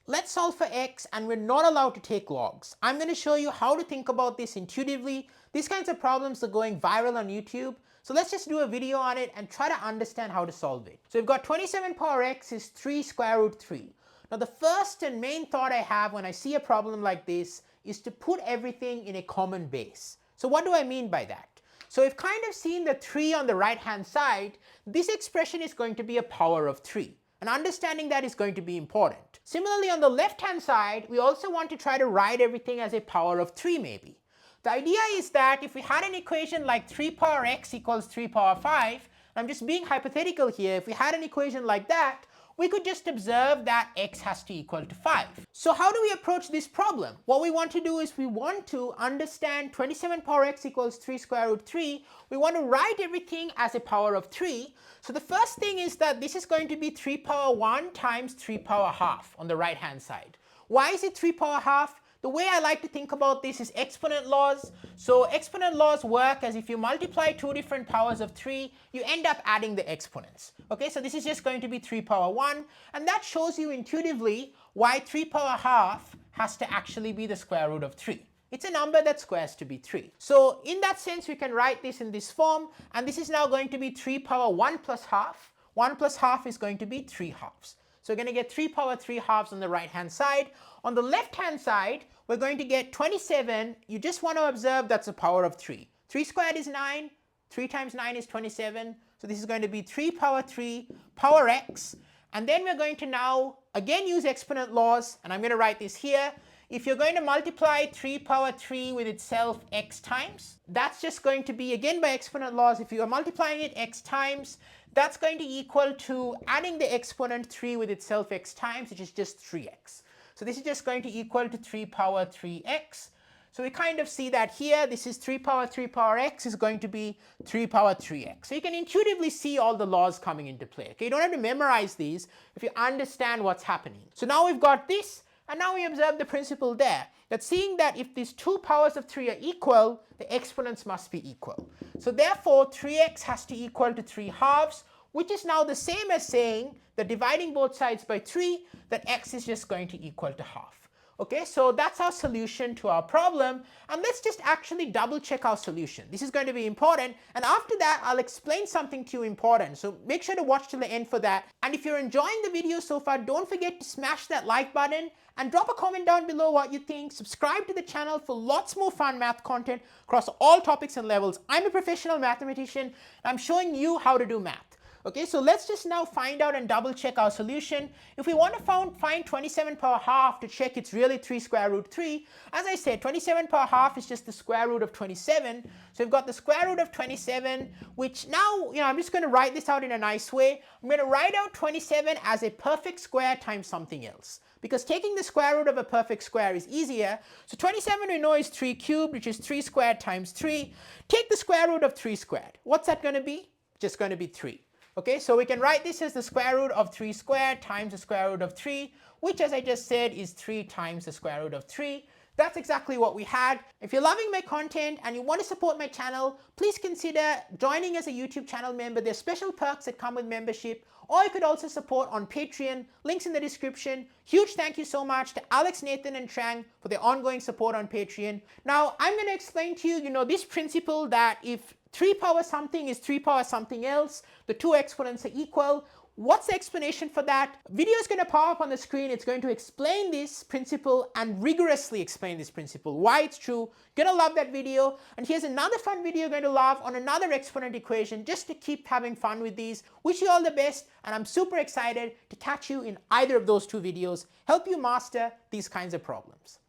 let's solve for x and we're not allowed to take logs. I'm going to show you how to think about this intuitively. These kinds of problems are going viral on YouTube. So let's just do a video on it and try to understand how to solve it. So we've got 27 power x is 3 square root 3. Now the first and main thought I have when I see a problem like this is to put everything in a common base. So what do I mean by that? So we've kind of seen the 3 on the right hand side. This expression is going to be a power of 3. And understanding that is going to be important. Similarly, on the left hand side, we also want to try to write everything as a power of 3 maybe. The idea is that if we had an equation like 3 power x equals 3 power 5, I'm just being hypothetical here, if we had an equation like that, we could just observe that x has to equal to 5. So how do we approach this problem? What we want to do is we want to understand 27 power x equals 3 square root 3. We want to write everything as a power of 3. So the first thing is that this is going to be 3 power 1 times 3 power half on the right hand side. Why is it 3 power half? The way I like to think about this is exponent laws. So exponent laws work as if you multiply two different powers of 3, you end up adding the exponents. Okay, so this is just going to be 3 power 1, and that shows you intuitively why 3 power half has to actually be the square root of 3. It's a number that squares to be 3. So in that sense, we can write this in this form, and this is now going to be 3 power 1 plus half. 1 plus half is going to be 3 halves. So we're going to get 3 power 3 halves on the right hand side. On the left hand side, we're going to get 27. You just want to observe that's a power of 3. 3 squared is 9. 3 times 9 is 27. So this is going to be 3 power 3 power x. And then we're going to now again use exponent laws. And I'm going to write this here. If you're going to multiply 3 power 3 with itself x times, that's just going to be, again by exponent laws, if you are multiplying it x times, that's going to equal to adding the exponent 3 with itself x times, which is just 3x. So this is just going to equal to 3 power 3x. So we kind of see that here, this is 3 power 3 power x is going to be 3 power 3x. So you can intuitively see all the laws coming into play. Okay, you don't have to memorize these if you understand what's happening. So now we've got this, and now we observe the principle there, that seeing that if these two powers of 3 are equal, the exponents must be equal. So therefore, 3x has to equal to 3 halves, which is now the same as saying that dividing both sides by 3, that x is just going to equal to half. Okay, so that's our solution to our problem, and let's just actually double check our solution. This is going to be important, and after that I'll explain something to you important, so make sure to watch till the end for that. And if you're enjoying the video so far, don't forget to smash that like button and drop a comment down below what you think. Subscribe to the channel for lots more fun math content across all topics and levels. I'm a professional mathematician, and I'm showing you how to do math. Okay, so let's just now find out and double check our solution. If we want to find 27 power half to check it's really 3 square root 3, as I said, 27 power half is just the square root of 27. So we've got the square root of 27, which now, I'm just going to write this out in a nice way. I'm going to write out 27 as a perfect square times something else, because taking the square root of a perfect square is easier. So 27 we know is 3 cubed, which is 3 squared times 3. Take the square root of 3 squared. What's that going to be? Just going to be 3. Okay, so we can write this as the square root of 3 squared times the square root of 3, which, as I just said, is 3 times the square root of 3. That's exactly what we had. If you're loving my content and you want to support my channel, please consider joining as a YouTube channel member. There's special perks that come with membership, or you could also support on Patreon. Links in the description. Huge thank you so much to Alex, Nathan, and Trang for their ongoing support on Patreon. Now, I'm going to explain to you, this principle that if 3 power something is 3 power something else, the two exponents are equal. What's the explanation for that? Video is going to pop up on the screen. It's going to explain this principle and rigorously explain this principle, why it's true. You're going to love that video. And here's another fun video you're going to love on another exponent equation, just to keep having fun with these. Wish you all the best, and I'm super excited to catch you in either of those two videos, help you master these kinds of problems.